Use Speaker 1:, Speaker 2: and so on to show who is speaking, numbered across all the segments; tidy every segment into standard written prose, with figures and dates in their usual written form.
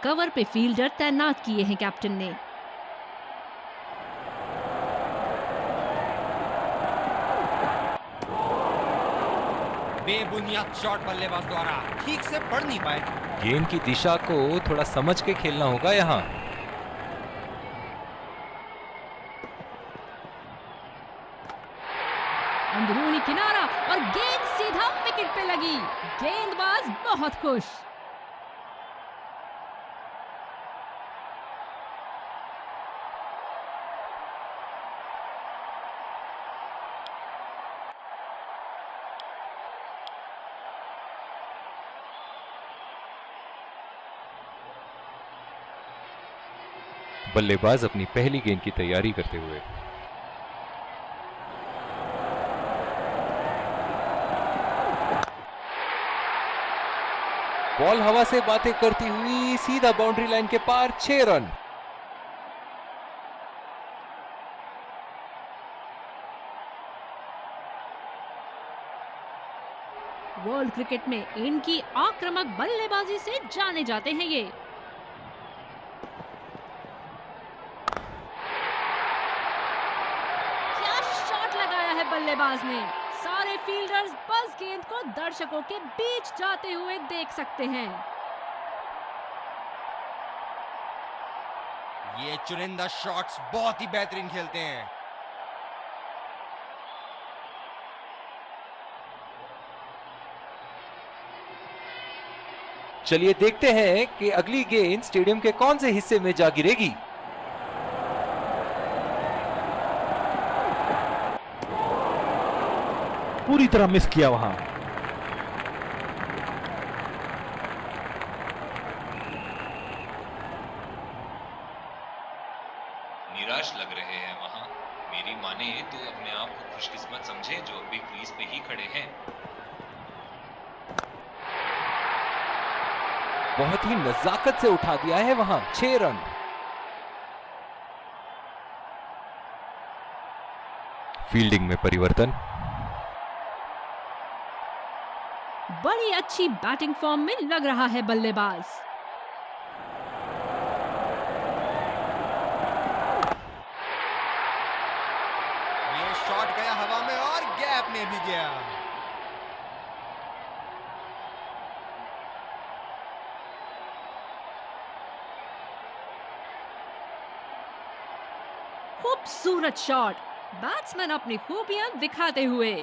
Speaker 1: Cover पे fielder तैनात किए हैं कैप्टन ने।
Speaker 2: बेबुनियाद शॉट बल्लेबाज द्वारा ठीक से पढ़ नहीं पाए।
Speaker 3: गेंद की दिशा को थोड़ा समझ के खेलना होगा यहाँ।
Speaker 1: अंदरूनी किनारा और गेंद सीधा विकेट पे लगी। गेंदबाज बहुत खुश।
Speaker 3: बल्लेबाज अपनी पहली गेंद की तैयारी करते हुए। बॉल हवा से बातें करती हुई सीधा बाउंड्री लाइन के पार, 6 रन।
Speaker 1: वर्ल्ड क्रिकेट में इनकी आक्रामक बल्लेबाजी से जाने जाते हैं ये। क्या शॉट लगाया है बल्लेबाज ने। सारे फील्डर्स बस गेंद को दर्शकों के बीच जाते हुए देख सकते हैं।
Speaker 2: ये चुनिंदा शॉट्स बहुत ही बेहतरीन खेलते हैं।
Speaker 3: चलिए देखते हैं कि अगली गेंद स्टेडियम के कौन से हिस्से में जा गिरेगी।
Speaker 4: पूरी तरह मिस किया वहां।
Speaker 5: निराश लग रहे हैं वहां। मेरी माने तो अपने आप को खुशकिस्मत समझे जो अभी क्रीज पे ही खड़े हैं।
Speaker 3: बहुत ही नजाकत से उठा दिया है वहां, 6 रन। फील्डिंग में परिवर्तन।
Speaker 1: बड़ी अच्छी बैटिंग फॉर्म में लग रहा है बल्लेबाज।
Speaker 2: ये शॉट गया हवा में और गैप में भी गया।
Speaker 1: खूबसूरत शॉट, बैट्समैन अपनी खूबियां दिखाते हुए।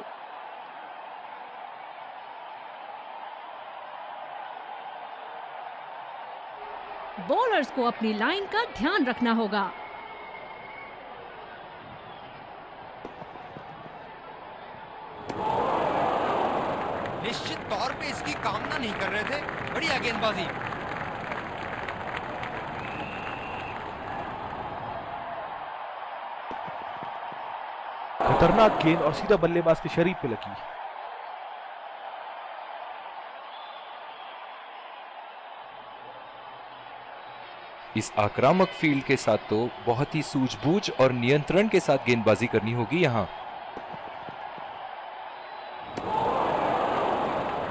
Speaker 1: बॉलर्स को अपनी लाइन का ध्यान रखना होगा।
Speaker 2: निश्चित तौर पे इसकी कामना नहीं कर रहे थे। बढ़िया गेंदबाजी।
Speaker 4: खतरनाक गेंद और सीधा बल्लेबाज के शरीर पे लगी।
Speaker 3: इस आक्रामक फील्ड के साथ तो बहुत ही सूझबूझ और नियंत्रण के साथ गेंदबाजी करनी होगी यहां।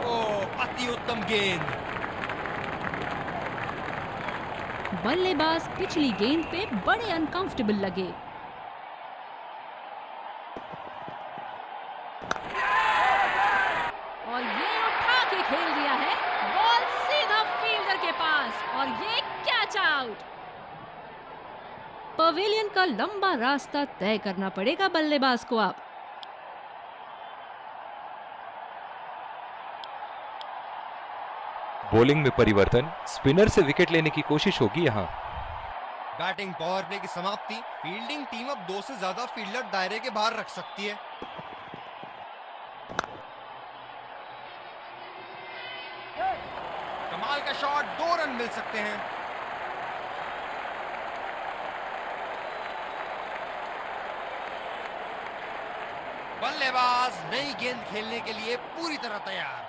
Speaker 2: ओह, अति उत्तम गेंद।
Speaker 1: बल्लेबाज पिछली गेंद पे बड़े अनकंफर्टेबल लगे। और ये उठा के खेल दिया है। बॉल सीधा फील्डर के पास और ये कैच आउट। पवेलियन का लंबा रास्ता तय करना पड़ेगा बल्लेबाज को अब।
Speaker 3: बॉलिंग में परिवर्तन, स्पिनर से विकेट लेने की कोशिश होगी यहां।
Speaker 2: बैटिंग पावर प्ले की समाप्ति। फील्डिंग टीम अब 2 से ज्यादा फील्डर दायरे के बाहर रख सकती है। कमाल का शॉट, 2 रन मिल सकते हैं। बल्लेबाज नई गेंद खेलने के लिए पूरी तरह तैयार।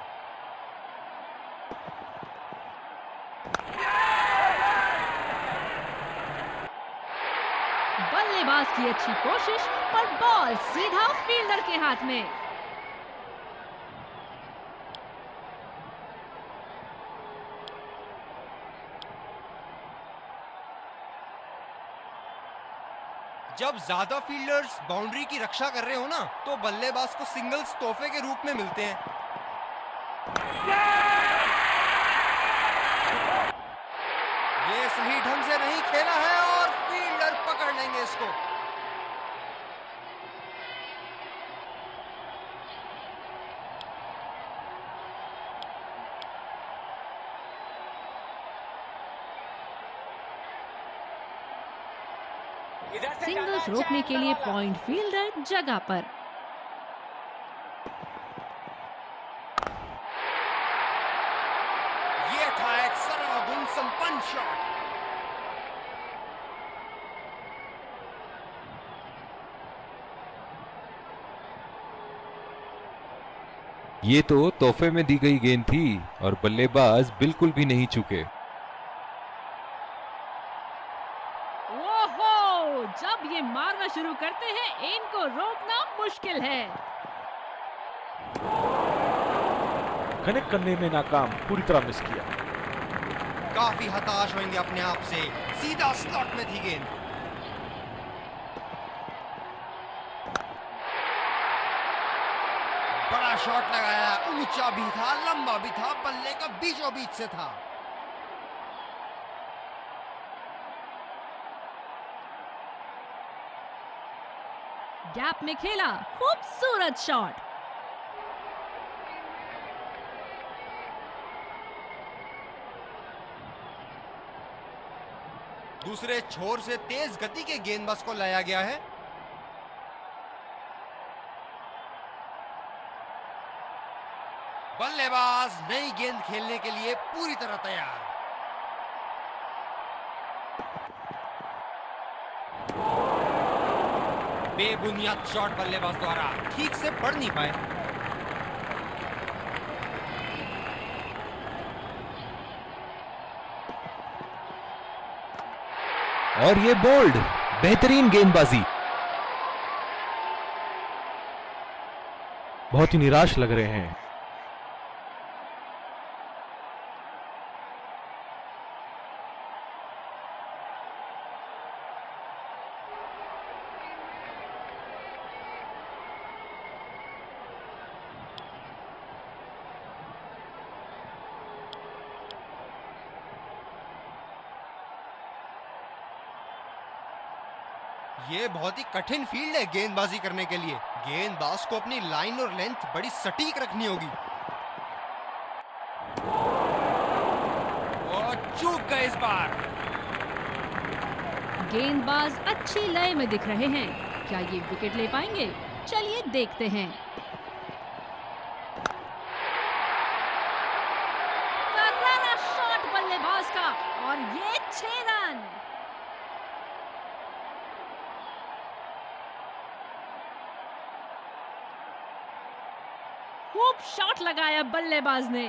Speaker 1: बल्लेबाज की अच्छी कोशिश पर बॉल सीधा फील्डर के हाथ में।
Speaker 2: जब ज्यादा फील्डर्स बाउंड्री की रक्षा कर रहे हो ना, तो बल्लेबाज को सिंगल्स तोहफे के रूप में मिलते हैं। ये सही ढंग से नहीं खेला है और फील्डर पकड़ लेंगे इसको।
Speaker 1: सिंगल्स रोकने के लिए पॉइंट फील्डर जगह पर।
Speaker 2: ये था एक सरल गुण संपन्न शॉट।
Speaker 3: ये तो तोहफे में दी गई गेंद थी और बल्लेबाज बिल्कुल भी नहीं चूके।
Speaker 1: ओहो, जब ये मारना शुरू करते हैं इनको रोकना मुश्किल है।
Speaker 4: कनेक्ट करने में नाकाम, पूरी तरह मिस किया।
Speaker 2: काफी हताश होंगे अपने आप से। सीधा स्लॉट में थी गेंद। बड़ा शॉट लगाया, ऊंचा भी था, लंबा भी था, बल्ले का बीचों बीच से था।
Speaker 1: गैप में खेला, खूबसूरत शॉट।
Speaker 2: दूसरे छोर से तेज गति के गेंदबाज को लाया गया है। बल्लेबाज नई गेंद खेलने के लिए पूरी तरह तैयार। बेबुनियाद शॉट बल्लेबाज द्वारा ठीक से पढ़ नहीं पाए।
Speaker 3: और ये बोल्ड, बेहतरीन गेंदबाजी।
Speaker 4: बहुत ही निराश लग रहे हैं।
Speaker 2: ये बहुत ही कठिन फील्ड है गेंदबाजी करने के लिए। गेंदबाज को अपनी लाइन और लेंथ बड़ी सटीक रखनी होगी। और चूक गए इस बार।
Speaker 1: गेंदबाज अच्छी लय में दिख रहे हैं। क्या ये विकेट ले पाएंगे? चलिए देखते हैं। करारा शॉट बल्लेबाज का और ये 6 रन। खूब शॉट लगाया बल्लेबाज ने।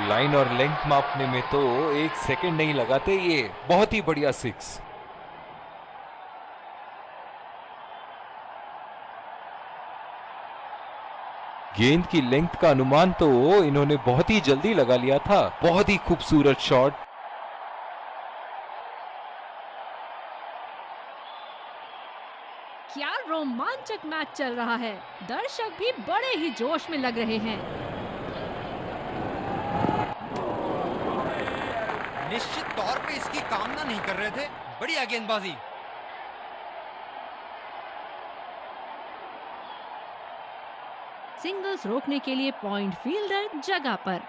Speaker 3: लाइन और लेंथ मापने में तो 1 सेकंड नहीं लगाते। ये बहुत ही बढ़िया 6। गेंद की लेंथ का अनुमान तो इन्होंने बहुत ही जल्दी लगा लिया था। बहुत ही खूबसूरत शॉट।
Speaker 1: क्या रोमांचक मैच चल रहा है। दर्शक भी बड़े ही जोश में लग रहे हैं।
Speaker 2: निश्चित तौर पे इसकी कामना नहीं कर रहे थे। बढ़िया गेंदबाजी।
Speaker 1: सिंगल्स रोकने के लिए पॉइंट फील्डर जगह पर।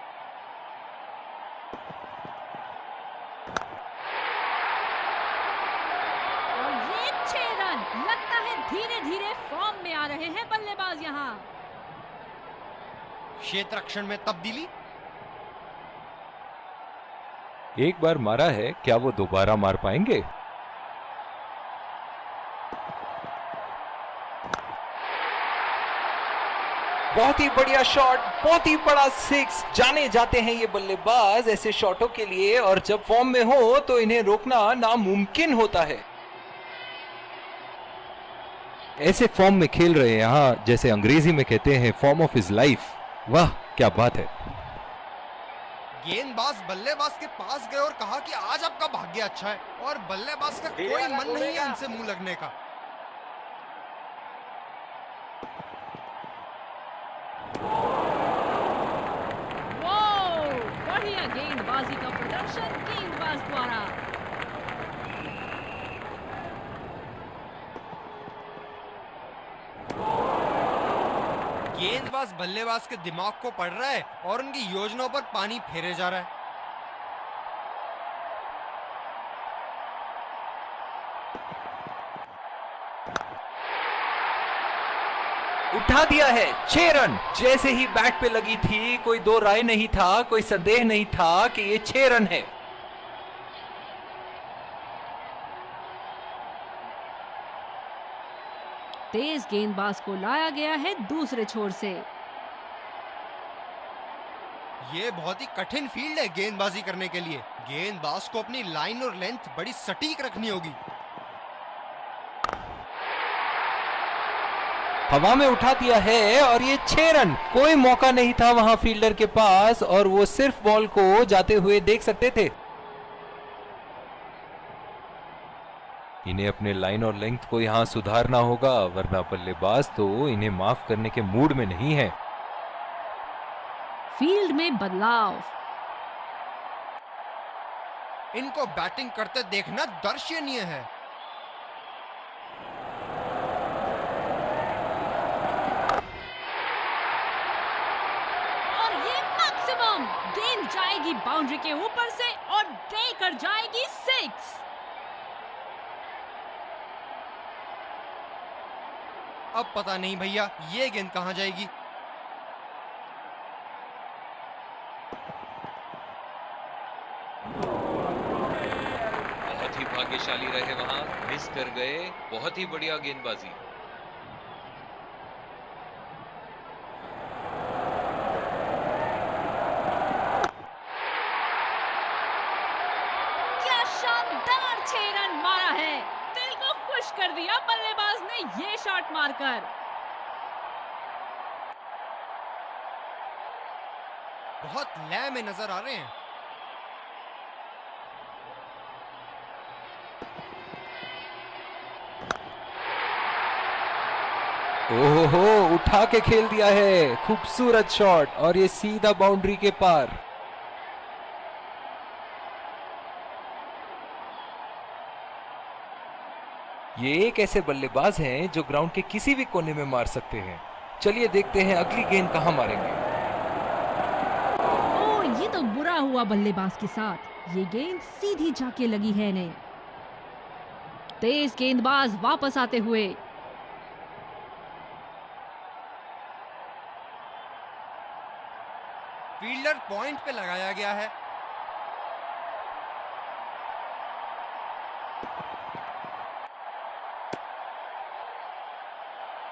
Speaker 1: और ये 6 रन। लगता है धीरे धीरे फॉर्म में आ रहे हैं बल्लेबाज यहाँ।
Speaker 2: क्षेत्र रक्षण में तब्दीली।
Speaker 3: एक बार मारा है, क्या वो दोबारा मार पाएंगे? बहुत ही बढ़िया शॉट, बहुत ही बड़ा 6। जाने जाते हैं ये बल्लेबाज ऐसे शॉटों के लिए, और जब फॉर्म में हो तो इन्हें रोकना नामुमकिन होता है। ऐसे फॉर्म में खेल रहे हैं यहाँ, जैसे अंग्रेजी में कहते हैं फॉर्म ऑफ हिज लाइफ। वाह क्या बात है।
Speaker 2: गेंदबाज बल्लेबाज के पास गए और कहा कि आज आपका भाग्य अच्छा है, और बल्लेबाज का कोई मन नहीं है इनसे मुंह लगने का।
Speaker 1: बढ़िया गेंदबाजी का प्रदर्शन गेंदबाज द्वारा।
Speaker 2: गेंदबाज बल्लेबाज के दिमाग को पढ़ रहा है और उनकी योजनाओं पर पानी फेरे जा रहा है।
Speaker 3: उठा दिया है 6 रन। जैसे ही बैट पे लगी थी, कोई दो राय नहीं था, कोई संदेह नहीं था कि ये 6 रन है।
Speaker 1: तेज गेंदबाज को लाया गया है दूसरे छोर से।
Speaker 2: ये बहुत ही कठिन फील्ड है गेंदबाजी करने के लिए। गेंदबाज को अपनी लाइन और लेंथ बड़ी सटीक रखनी होगी।
Speaker 3: हवा में उठा दिया है और ये 6 रन। कोई मौका नहीं था वहां फील्डर के पास और वो सिर्फ बॉल को जाते हुए देख सकते थे। इन्हें अपने लाइन और लेंथ को यहां सुधारना होगा, वरना बल्लेबाज तो इन्हें माफ करने के मूड में नहीं है।
Speaker 1: फील्ड में बदलाव।
Speaker 2: इनको बैटिंग करते देखना दर्शनीय है।
Speaker 1: और ये मैक्सिमम गेंद जाएगी बाउंड्री के ऊपर से और देकर जाएगी 6।
Speaker 2: अब पता नहीं भैया ये गेंद कहां जाएगी।
Speaker 5: बहुत ही भाग्यशाली रहे वहां, मिस कर गए। बहुत ही बढ़िया गेंदबाजी।
Speaker 1: क्या शानदार 6 रन मारा है। दिल को खुश कर दिया बल्लेबाज ने ये शॉट मारकर।
Speaker 2: बहुत लय में नजर आ रहे हैं।
Speaker 3: ओहो, उठा के खेल दिया है। खूबसूरत शॉट और ये सीधा बाउंड्री के पार। ये एक ऐसे बल्लेबाज हैं जो ग्राउंड के किसी भी कोने में मार सकते हैं। चलिए देखते हैं अगली गेंद कहां मारेंगे।
Speaker 1: ओ, ये तो बुरा हुआ बल्लेबाज के साथ। ये गेंद सीधी जाके लगी है इन्हें। तेज गेंदबाज वापस आते हुए।
Speaker 2: फील्डर पॉइंट पे लगाया गया है।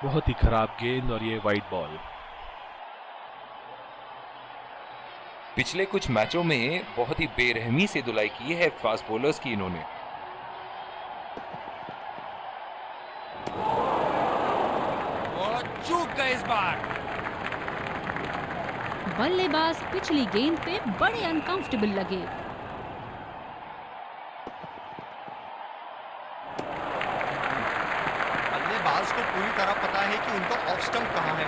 Speaker 4: बहुत ही खराब गेंद और ये वाइड बॉल।
Speaker 3: पिछले कुछ मैचों में बहुत ही बेरहमी से धुलाई की है फास्ट बॉलर्स की इन्होंने।
Speaker 2: और चूक गए इस बार।
Speaker 1: बल्लेबाज पिछली गेंद पे बड़े अनकंफर्टेबल लगे।
Speaker 2: बल्लेबाज को पूरी तरह पता है कि उनका ऑफ स्टंप कहां है।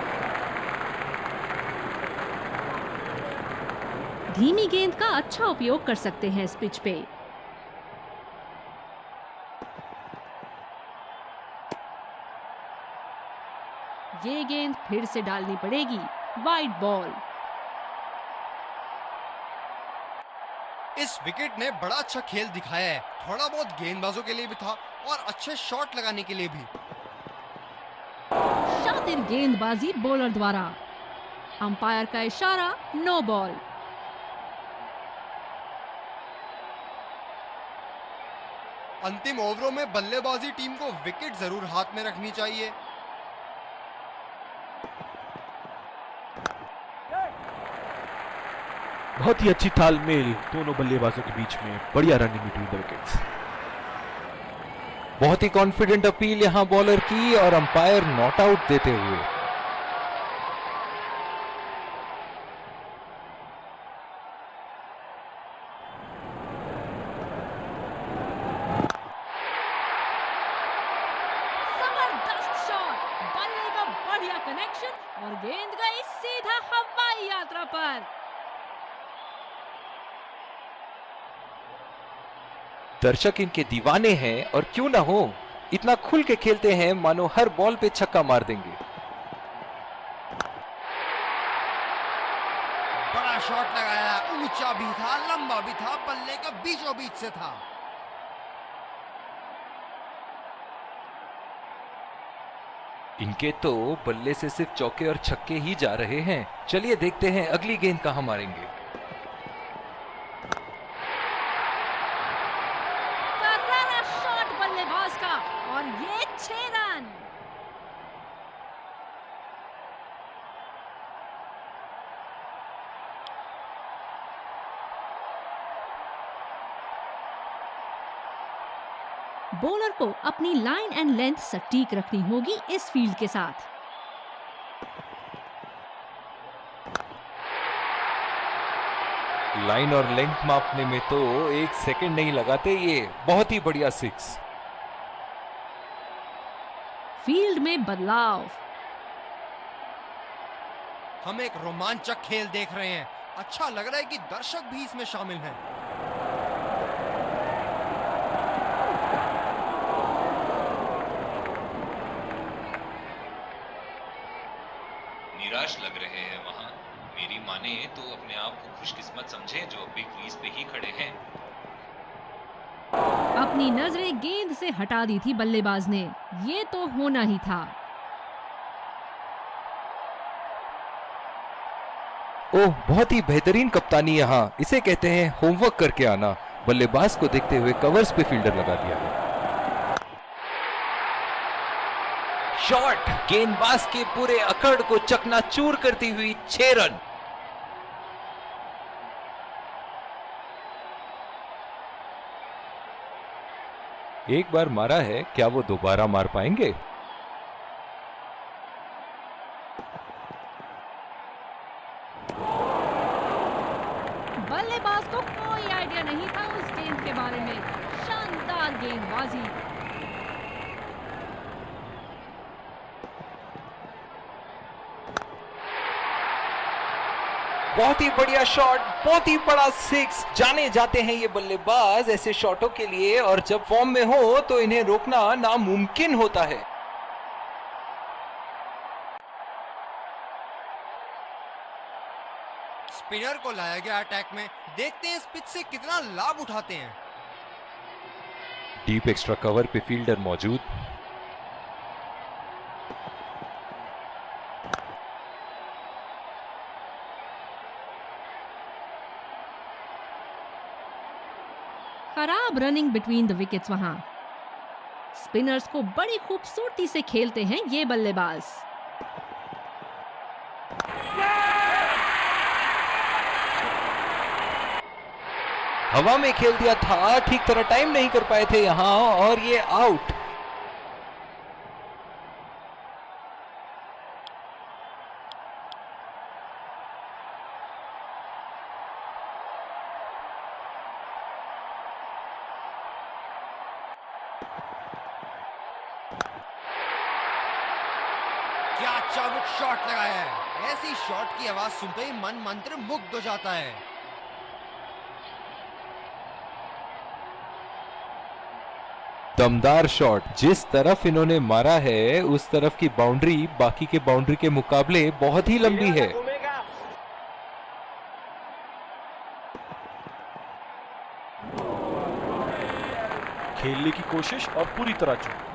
Speaker 1: धीमी गेंद का अच्छा उपयोग कर सकते हैं इस पिच पे। ये गेंद फिर से डालनी पड़ेगी। Wide ball.
Speaker 2: इस विकेट ने बड़ा अच्छा खेल दिखाया है। थोड़ा बहुत गेंदबाजों के लिए भी था और अच्छे शॉट लगाने के लिए भी।
Speaker 1: शातिर गेंदबाजी बॉलर द्वारा। अंपायर का इशारा, नो बॉल।
Speaker 2: अंतिम ओवरों में बल्लेबाजी टीम को विकेट जरूर हाथ में रखनी चाहिए।
Speaker 4: बहुत ही अच्छी तालमेल दोनों बल्लेबाजों के बीच में। बढ़िया रनिंग बिटवीन द विकेट्स।
Speaker 3: बहुत ही कॉन्फिडेंट अपील यहां बॉलर की और अंपायर नॉट आउट देते हुए। दर्शक इनके दीवाने हैं और क्यों ना हो, इतना खुल के खेलते हैं मानो हर बॉल पे छक्का मार देंगे।
Speaker 2: बड़ा शॉट लगाया, ऊंचा भी था, लंबा भी था, बल्ले का बीचों बीच से था।
Speaker 3: इनके तो बल्ले से सिर्फ चौके और छक्के ही जा रहे हैं। चलिए देखते हैं अगली गेंद कहां मारेंगे।
Speaker 1: करारा शॉट बल्लेबाज का और ये 6 रन। बॉलर को अपनी लाइन एंड लेंथ सटीक रखनी होगी इस फील्ड के साथ।
Speaker 3: लाइन और लेंथ मापने में तो 1 सेकंड नहीं लगाते ये। बहुत ही बढ़िया 6।
Speaker 1: फील्ड में बदलाव।
Speaker 2: हम एक रोमांचक खेल देख रहे हैं। अच्छा लग रहा है कि दर्शक भी इसमें शामिल हैं।
Speaker 5: निराश लग रहे हैं वहां। मेरी माने तो अपने आप को खुशकिस्मत समझे जो अभी क्रीज पे ही खड़े हैं।
Speaker 1: अपनी नजरें गेंद से हटा दी थी बल्लेबाज ने। ये तो होना ही था।
Speaker 3: ओह, बहुत ही बेहतरीन कप्तानी यहाँ। इसे कहते हैं होमवर्क करके आना। बल्लेबाज को देखते हुए कवर्स पे फील्डर लगा दिया है। शॉट गेंदबाज के पूरे अकड़ को चकनाचूर करती हुई 6 रन। एक बार मारा है, क्या वो दोबारा मार पाएंगे?
Speaker 1: बल्लेबाज को कोई आइडिया नहीं था उस गेंद के बारे में। शानदार गेंदबाजी।
Speaker 3: बहुत ही बढ़िया शॉट, बहुत ही बड़ा 6। जाने जाते हैं ये बल्लेबाज ऐसे शॉटों के लिए, और जब फॉर्म में हो तो इन्हें रोकना नामुमकिन होता है।
Speaker 2: स्पिनर को लाया गया अटैक में। देखते हैं इस पिच से कितना लाभ उठाते हैं।
Speaker 3: डीप एक्स्ट्रा कवर पे फील्डर मौजूद।
Speaker 1: खराब रनिंग बिटवीन द विकेट्स वहां। स्पिनर्स को बड़ी खूबसूरती से खेलते हैं ये बल्लेबाज।
Speaker 3: हवा में खेल दिया था, ठीक तरह टाइम नहीं कर पाए थे यहां, और ये आउट।
Speaker 2: क्या चाबुक शॉट लगाया है। ऐसी शॉट की आवाज सुनते ही मन मंत्र मुग्ध हो जाता है।
Speaker 3: दमदार शॉट। जिस तरफ इन्होंने मारा है उस तरफ की बाउंड्री बाकी के बाउंड्री के मुकाबले बहुत ही लंबी है।
Speaker 4: खेलने की कोशिश और पूरी तरह चूक।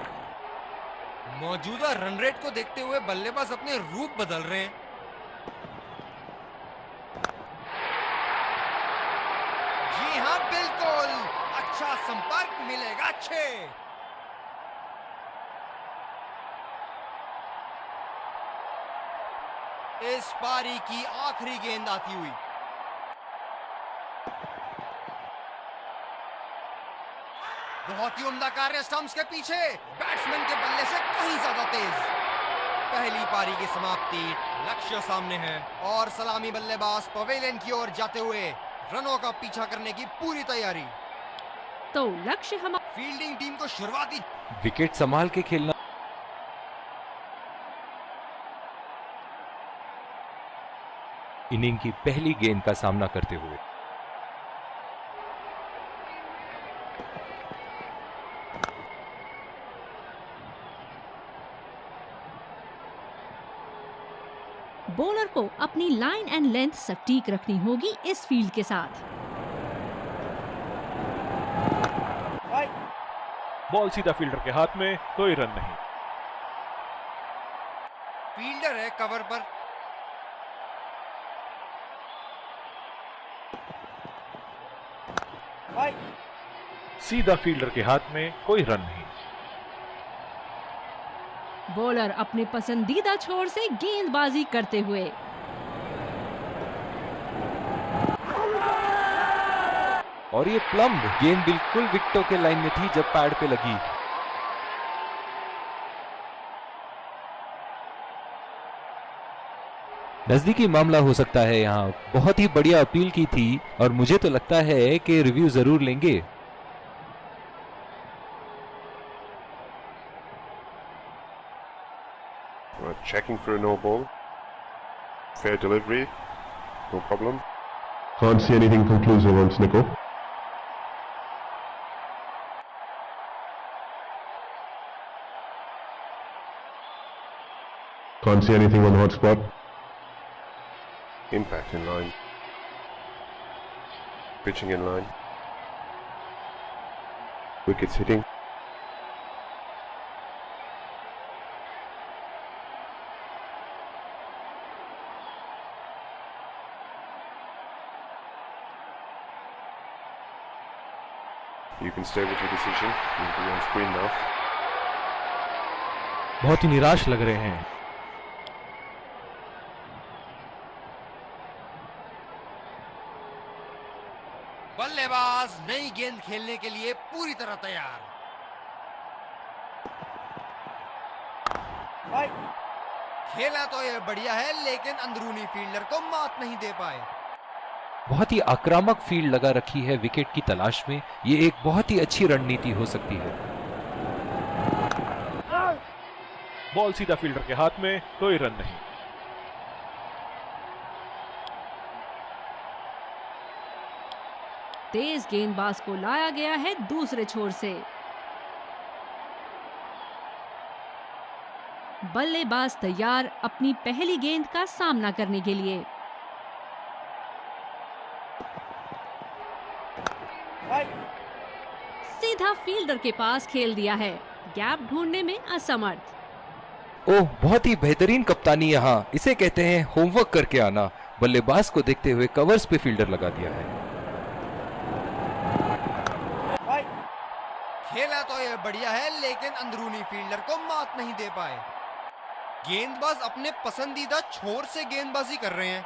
Speaker 2: मौजूदा रन रेट को देखते हुए बल्लेबाज अपने रूप बदल रहे हैं। जी हाँ, बिल्कुल। अच्छा संपर्क मिलेगा 6। इस पारी की आखिरी गेंद आती हुई। बहुत ही उम्दा कार्य स्टंप्स के पीछे। बैट्समैन के बल्ले से कहीं ज्यादा तेज। पहली पारी की समाप्ति। लक्ष्य सामने है और सलामी बल्लेबाज पवेलियन की ओर जाते हुए रनों का पीछा करने की पूरी तैयारी।
Speaker 1: तो लक्ष्य हम
Speaker 2: फील्डिंग टीम को शुरुआती
Speaker 3: विकेट संभाल के खेलना। इनिंग की पहली गेंद का सामना करते हुए
Speaker 1: को अपनी लाइन एंड लेंथ सटीक रखनी होगी इस फील्ड के साथ।
Speaker 4: बॉल सीधा फील्डर के हाथ में, कोई रन नहीं।
Speaker 2: फील्डर है कवर पर।
Speaker 4: सीधा फील्डर के हाथ में, कोई रन नहीं।
Speaker 1: बॉलर अपने पसंदीदा छोर से गेंदबाजी करते हुए।
Speaker 3: और ये प्लम्ब गेंद बिल्कुल विकेटों के लाइन में थी जब पैड पे लगी। नजदीकी मामला हो सकता है यहाँ। बहुत ही बढ़िया अपील की थी और मुझे तो लगता है कि रिव्यू जरूर लेंगे।
Speaker 6: We're checking for a no ball. Fair delivery, no problem. Can't see anything conclusive on Snicko. Can't see anything on hot spot. Impact in line. Pitching in line. Wickets hitting. You can stay with your decision. You'll be on screen now.
Speaker 4: बहुत ही निराश लग रहे हैं।
Speaker 2: बल्लेबाज नई गेंद खेलने के लिए पूरी तरह तैयार। खेला तो ये बढ़िया है, लेकिन अंदरूनी फील्डर को मात नहीं दे पाए।
Speaker 3: बहुत ही आक्रामक फील्ड लगा रखी है विकेट की तलाश में। ये एक बहुत ही अच्छी रणनीति हो सकती है।
Speaker 4: बॉल सीधा फील्डर के हाथ में, कोई रन नहीं।
Speaker 1: तेज गेंदबाज को लाया गया है दूसरे छोर से। बल्लेबाज तैयार अपनी पहली गेंद का सामना करने के लिए। सीधा फील्डर के पास खेल दिया है, गैप ढूंढने में असमर्थ।
Speaker 3: ओह, बहुत ही बेहतरीन कप्तानी यहाँ। इसे कहते हैं होमवर्क करके आना। बल्लेबाज को देखते हुए कवर्स पे फील्डर लगा दिया है।
Speaker 2: खेला तो ये बढ़िया है, लेकिन अंदरूनी फील्डर को मात नहीं दे पाए। गेंदबाज अपने पसंदीदा छोर से गेंदबाजी कर रहे हैं।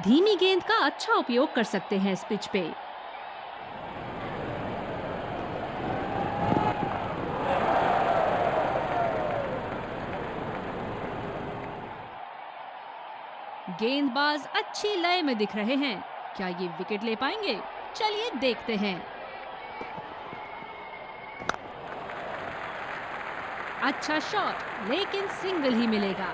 Speaker 1: धीमी गेंद का अच्छा उपयोग कर सकते हैं इस पिच पे। गेंदबाज अच्छी लय में दिख रहे हैं। क्या ये विकेट ले पाएंगे? चलिए देखते हैं। अच्छा शॉट, लेकिन सिंगल ही मिलेगा।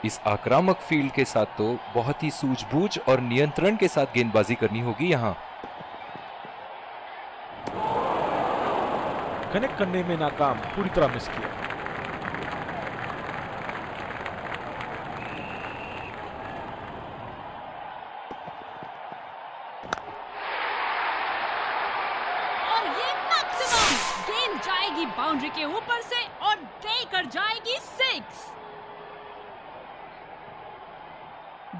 Speaker 3: इस आक्रामक फील्ड के साथ तो बहुत ही सूझबूझ और नियंत्रण के साथ गेंदबाजी करनी होगी यहाँ।
Speaker 4: कनेक्ट करने में नाकाम, पूरी तरह मिस किया।
Speaker 1: और ये मैक्सिमम गेंद जाएगी बाउंड्री के ऊपर से और देकर जाएगी 6।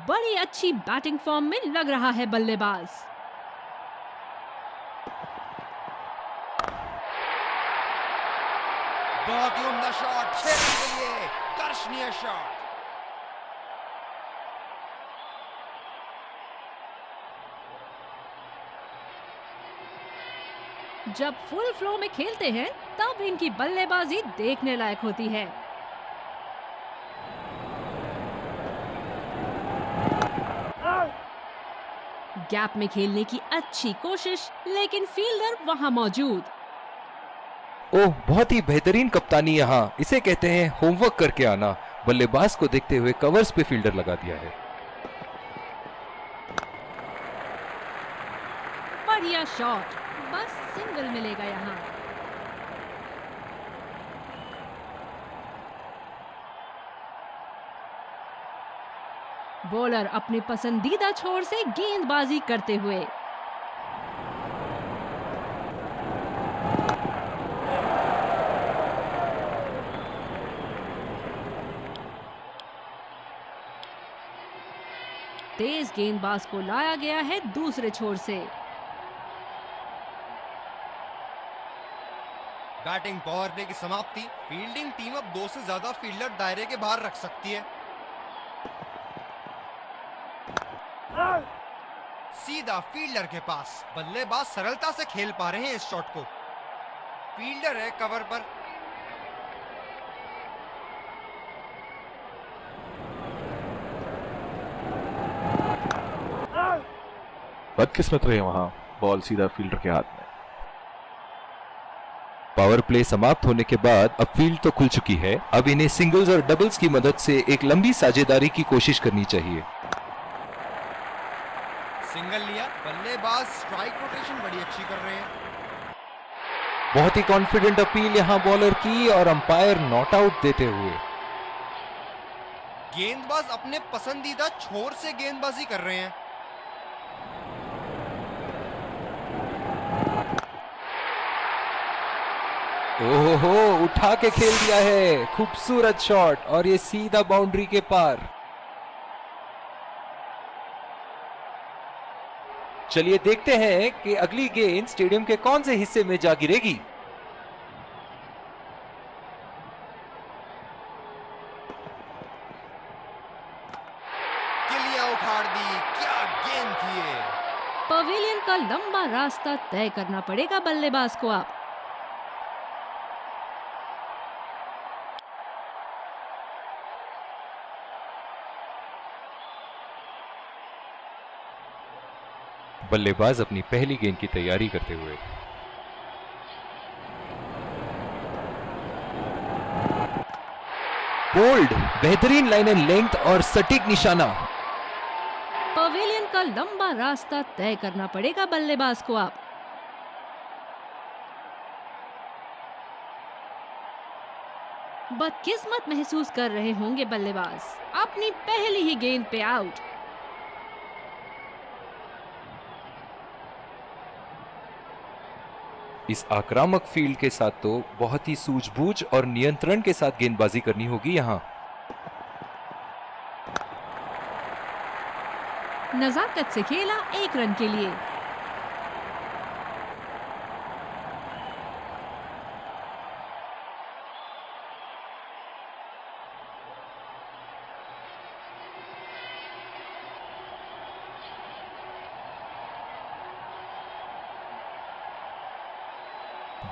Speaker 1: बड़ी अच्छी बैटिंग फॉर्म में लग रहा है बल्लेबाज।
Speaker 2: बहुत ही उम्दा शॉट, 6 रन के लिए दर्शनीय शॉट।
Speaker 1: जब फुल फ्लो में खेलते हैं तब इनकी बल्लेबाजी देखने लायक होती है। गैप में खेलने की अच्छी कोशिश, लेकिन फील्डर वहां मौजूद।
Speaker 3: ओह, बहुत ही बेहतरीन कप्तानी यहाँ, इसे कहते हैं होमवर्क करके आना। बल्लेबाज को देखते हुए कवर्स पे फील्डर लगा दिया है।
Speaker 1: बढ़िया शॉट, बस सिंगल मिलेगा यहाँ। बॉलर अपने पसंदीदा छोर से गेंदबाजी करते हुए। तेज गेंदबाज को लाया गया है दूसरे छोर से।
Speaker 2: बैटिंग पावर प्ले की समाप्ति। फील्डिंग टीम अब 2 से ज्यादा फील्डर दायरे के बाहर रख सकती है। सीधा फील्डर के पास। बल्लेबाज सरलता से खेल पा रहे हैं इस शॉट को। फील्डर है कवर पर।
Speaker 4: बदकिस्मत रहे वहां, बॉल सीधा फील्डर के हाथ में।
Speaker 3: पावर प्ले समाप्त होने के बाद अब फील्ड तो खुल चुकी है। अब इन्हें सिंगल्स और डबल्स की मदद से एक लंबी साझेदारी की कोशिश करनी चाहिए।
Speaker 2: सिंगल लिया। बल्लेबाज स्ट्राइक रोटेशन बड़ी अच्छी कर रहे हैं।
Speaker 3: बहुत ही कॉन्फिडेंट अपील यहाँ बॉलर की और अंपायर नॉट आउट देते हुए।
Speaker 2: गेंदबाज अपने पसंदीदा छोर से गेंदबाजी कर रहे हैं।
Speaker 3: ओहो, उठा के खेल दिया है। खूबसूरत शॉट और ये सीधा बाउंड्री के पार। चलिए देखते हैं कि अगली गेंद स्टेडियम के कौन से हिस्से में जा गिरेगी।
Speaker 2: किलियां उखाड़ दी। क्या गेंद थी ये।
Speaker 1: पवेलियन का लंबा रास्ता तय करना पड़ेगा बल्लेबाज को अब।
Speaker 3: बल्लेबाज अपनी पहली गेंद की तैयारी करते हुए। बोल्ड, बेहतरीन लाइन एंड लेंथ और सटीक निशाना।
Speaker 1: पवेलियन का लंबा रास्ता तय करना पड़ेगा बल्लेबाज को अब। बदकिस्मत महसूस कर रहे होंगे बल्लेबाज, अपनी पहली ही गेंद पे आउट।
Speaker 3: इस आक्रामक फील्ड के साथ तो बहुत ही सूझबूझ और नियंत्रण के साथ गेंदबाजी करनी होगी यहाँ।
Speaker 1: नजाकत से खेला 1 रन के लिए।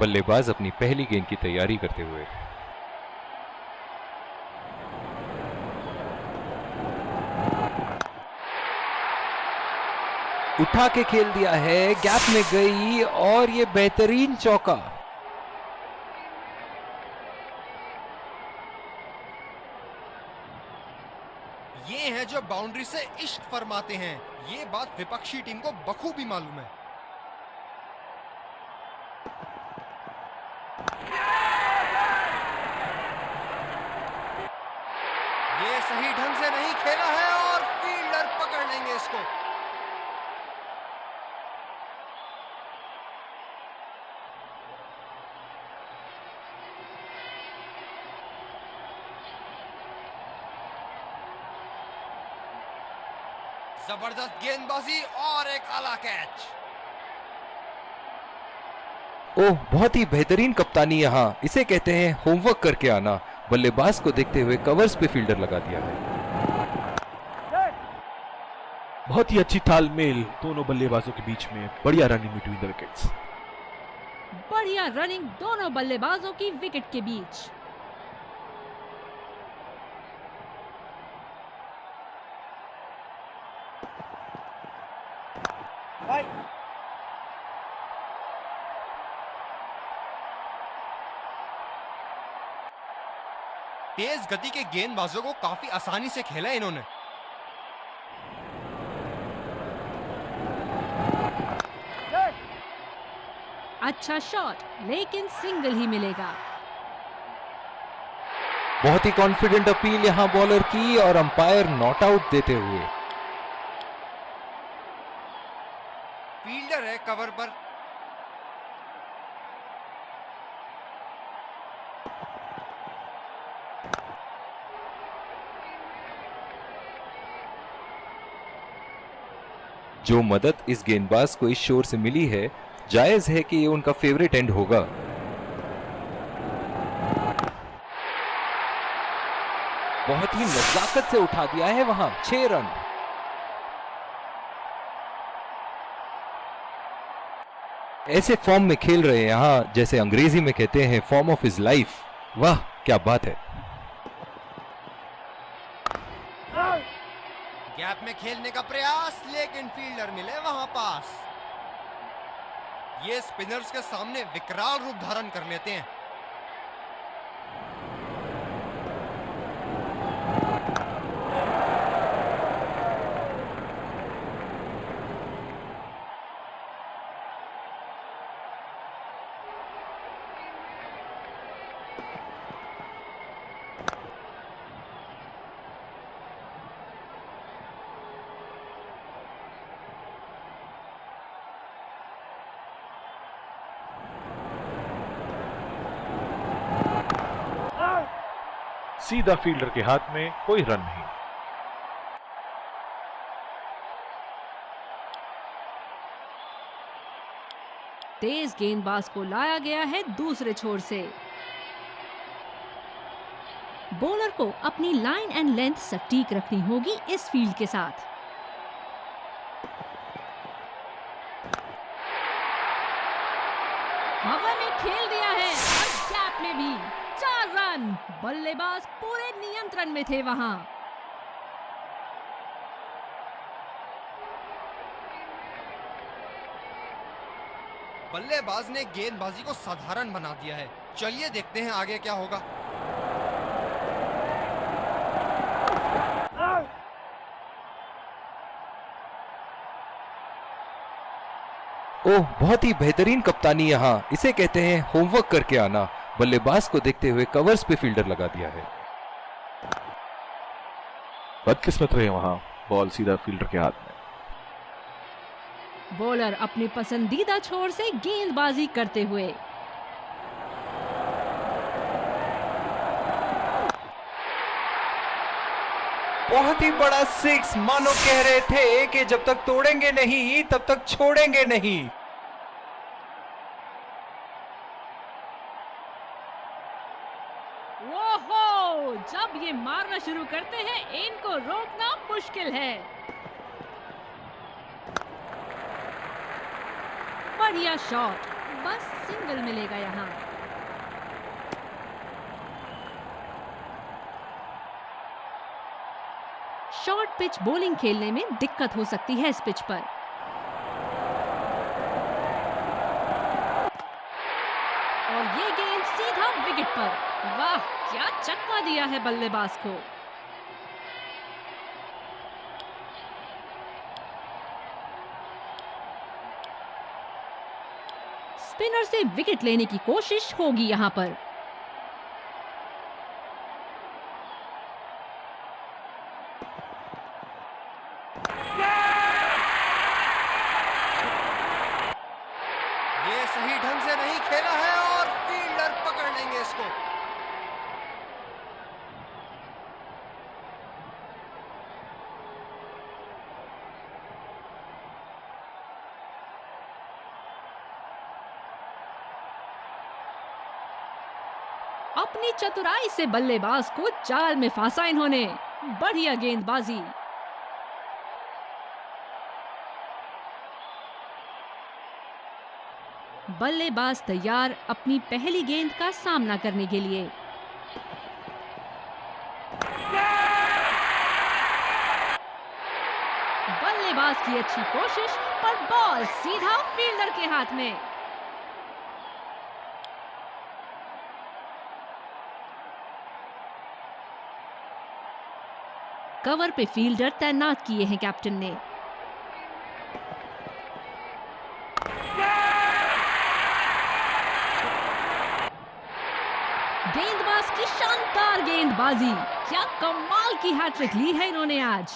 Speaker 3: बल्लेबाज अपनी पहली गेंद की तैयारी करते हुए। उठा के खेल दिया है, गैप में गई और ये बेहतरीन चौका।
Speaker 2: ये हैं जो बाउंड्री से इश्क फरमाते हैं। ये बात विपक्षी टीम को बखूबी मालूम है। ये सही ढंग से नहीं खेला है और फील्डर पकड़ लेंगे इसको। जबरदस्त गेंदबाजी और एक आला कैच।
Speaker 3: ओह, बहुत ही बेहतरीन कप्तानी यहाँ, इसे कहते हैं होमवर्क करके आना। बल्लेबाज को देखते हुए कवर्स पे फील्डर लगा दिया है।
Speaker 4: बहुत ही अच्छी तालमेल दोनों बल्लेबाजों के बीच में, बढ़िया रनिंग बिटवीन द विकेट्स।
Speaker 1: बढ़िया रनिंग दोनों बल्लेबाजों की विकेट के बीच।
Speaker 2: तेज गति के गेंदबाजों को काफी आसानी से खेला इन्होंने।
Speaker 1: अच्छा शॉट, लेकिन सिंगल ही मिलेगा।
Speaker 3: बहुत ही कॉन्फिडेंट अपील यहां बॉलर की और अंपायर नॉट आउट देते हुए।
Speaker 2: फील्डर है कवर पर।
Speaker 3: जो मदद इस गेंदबाज को इस शोर से मिली है, जायज है कि ये उनका फेवरेट एंड होगा। बहुत ही नजाकत से उठा दिया है वहां 6 रन। ऐसे फॉर्म में खेल रहे हैं यहां, जैसे अंग्रेजी में कहते हैं फॉर्म ऑफ हिज लाइफ। वाह क्या बात है।
Speaker 2: गैप में खेलने का प्रयास, लेकिन फील्डर मिले वहां पास। ये स्पिनर्स के सामने विकराल रूप धारण कर लेते हैं।
Speaker 4: सीधा फील्डर के हाथ में, कोई रन नहीं।
Speaker 1: तेज गेंदबाज को लाया गया है दूसरे छोर से। बॉलर को अपनी लाइन एंड लेंथ सटीक रखनी होगी इस फील्ड के साथ। हवा में खेल दिया है और गैप में भी 4 रन। बल्लेबाज पूरे नियंत्रण में थे वहां।
Speaker 2: बल्लेबाज ने गेंदबाजी को साधारण बना दिया है। चलिए देखते हैं आगे क्या होगा।
Speaker 3: ओह, बहुत ही बेहतरीन कप्तानी यहां। इसे कहते हैं होमवर्क करके आना। बल्लेबाज को देखते हुए कवर्स पे फील्डर लगा दिया है।
Speaker 4: बदकिस्मत रहे वहां, बॉल सीधा फील्डर के हाथ में।
Speaker 1: बॉलर अपने पसंदीदा छोर से गेंदबाजी करते हुए।
Speaker 3: बहुत ही बड़ा 6। मानो कह रहे थे कि जब तक तोड़ेंगे नहीं तब तक छोड़ेंगे नहीं।
Speaker 1: ओहो, जब ये मारना शुरू करते हैं इनको रोकना मुश्किल है। बढ़िया शॉट, बस सिंगल मिलेगा यहाँ। शॉर्ट पिच बॉलिंग खेलने में दिक्कत हो सकती है इस पिच पर। और ये गेंद सीधा विकेट पर। वाह, क्या चकमा दिया है बल्लेबाज को। स्पिनर से विकेट लेने की कोशिश होगी यहां पर।
Speaker 2: ये सही ढंग से नहीं खेला है और फील्डर पकड़ लेंगे इसको।
Speaker 1: अपनी चतुराई से बल्लेबाज को जाल में फंसा इन्होंने। बढ़िया गेंदबाजी। बल्लेबाज तैयार अपनी पहली गेंद का सामना करने के लिए। बल्लेबाज की अच्छी कोशिश पर बॉल सीधा फील्डर के हाथ में। कवर पे फील्डर तैनात किए हैं कैप्टन ने। गेंदबाज की शानदार गेंदबाजी, क्या कमाल की हैट्रिक ली है इन्होंने आज।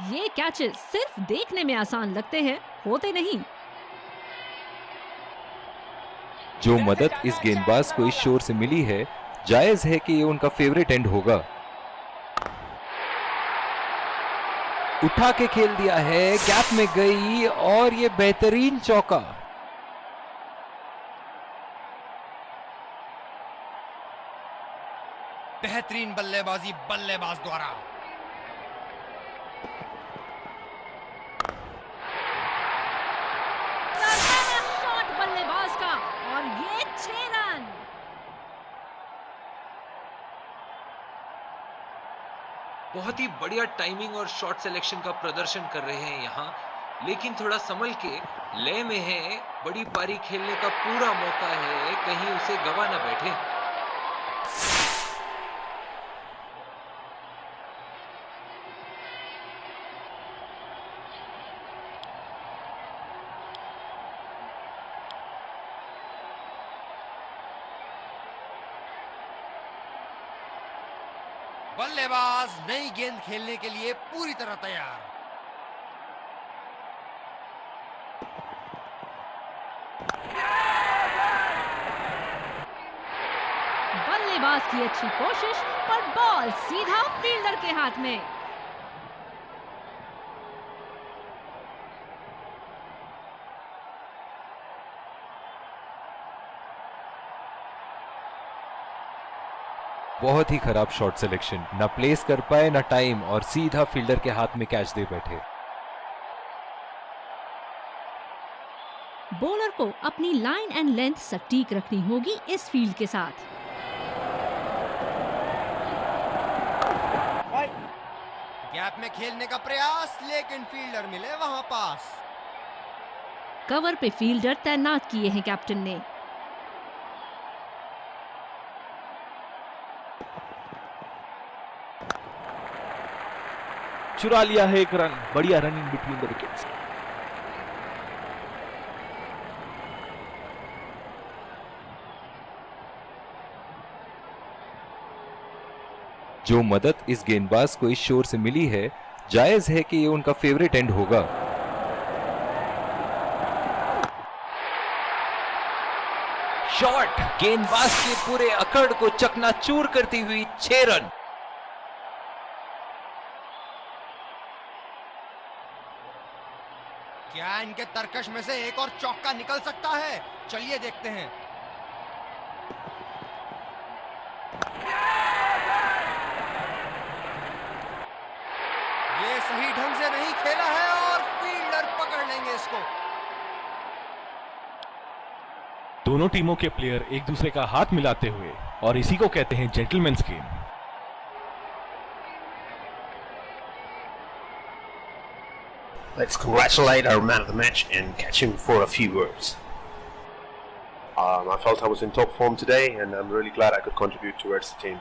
Speaker 1: ये कैचेस सिर्फ देखने में आसान लगते हैं, होते नहीं।
Speaker 3: जो मदद इस गेंदबाज को इस शोर से मिली है, जायज है कि ये उनका फेवरेट एंड होगा। उठा के खेल दिया है, गैप में गई और ये बेहतरीन चौका।
Speaker 2: बेहतरीन बल्लेबाजी बल्लेबाज द्वारा।
Speaker 1: शॉट बल्लेबाज का और ये 6 रन।
Speaker 5: बहुत ही बढ़िया टाइमिंग और शॉट सिलेक्शन का प्रदर्शन कर रहे हैं यहाँ, लेकिन थोड़ा संभल के लय में है। बड़ी पारी खेलने का पूरा मौका है, कहीं उसे गवा ना बैठे।
Speaker 2: बल्लेबाज नई गेंद खेलने के लिए पूरी तरह तैयार।
Speaker 1: बल्लेबाज की अच्छी कोशिश पर बॉल सीधा फील्डर के हाथ में।
Speaker 3: बहुत ही खराब शॉट सिलेक्शन, ना प्लेस कर पाए ना टाइम, और सीधा फील्डर के हाथ में कैच दे बैठे।
Speaker 1: बॉलर को अपनी लाइन एंड लेंथ सटीक रखनी होगी इस फील्ड के साथ।
Speaker 2: गैप में खेलने का प्रयास, लेकिन फील्डर मिले वहां पास।
Speaker 1: कवर पे फील्डर तैनात किए हैं कैप्टन ने।
Speaker 4: चुरा लिया है एक रन। बढ़िया run in between the wickets.
Speaker 3: जो मदद इस गेंदबाज को इस शोर से मिली है, जायज है कि ये उनका फेवरेट एंड होगा। शॉट गेंदबाज के पूरे अकड़ को चकनाचूर करती हुई 6 रन।
Speaker 2: क्या इनके तरकश में से एक और चौका निकल सकता है? चलिए देखते हैं। ये सही ढंग से नहीं खेला है और फील्डर पकड़ लेंगे इसको।
Speaker 4: दोनों टीमों के प्लेयर एक दूसरे का हाथ मिलाते हुए, और इसी को कहते हैं gentleman's game.
Speaker 6: Let's congratulate our man of the match and catch him for a few words. I felt I was in top form today, and I'm really glad I could contribute towards the team.